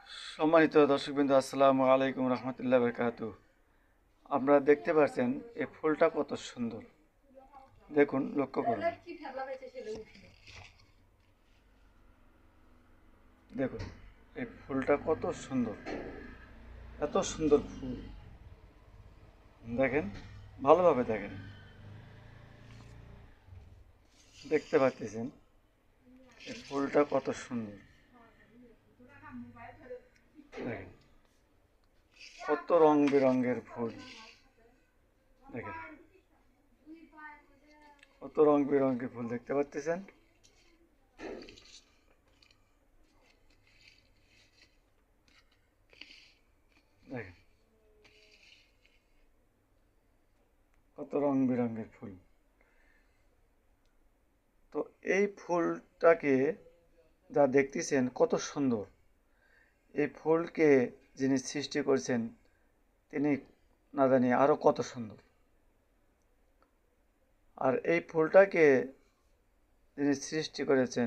সম্মানিত দর্শকবৃন্দ, আসসালামু আলাইকুম রহমতুল্লাহ বরকাতু। আপনারা দেখতে পাচ্ছেন এই ফুলটা কত সুন্দর। দেখুন, লক্ষ্য করুন, দেখুন এই ফুলটা কত সুন্দর, এত সুন্দর ফুল। দেখেন, ভালোভাবে দেখেন, দেখতে পাচ্ছেন এই ফুলটা কত সুন্দর। দেখেন কত রং বেরঙের ফুল, দেখেন কত রং বেরঙের ফুল দেখতে পাচ্ছেন। দেখেন কত রং বেরঙের ফুল। তো এই ফুলটাকে যা দেখতেছেন কত সুন্দর, এই ফুলকে যিনি সৃষ্টি করেছেন তিনি না জানি আরও কত সুন্দর। আর এই ফুলটাকে যিনি সৃষ্টি করেছেন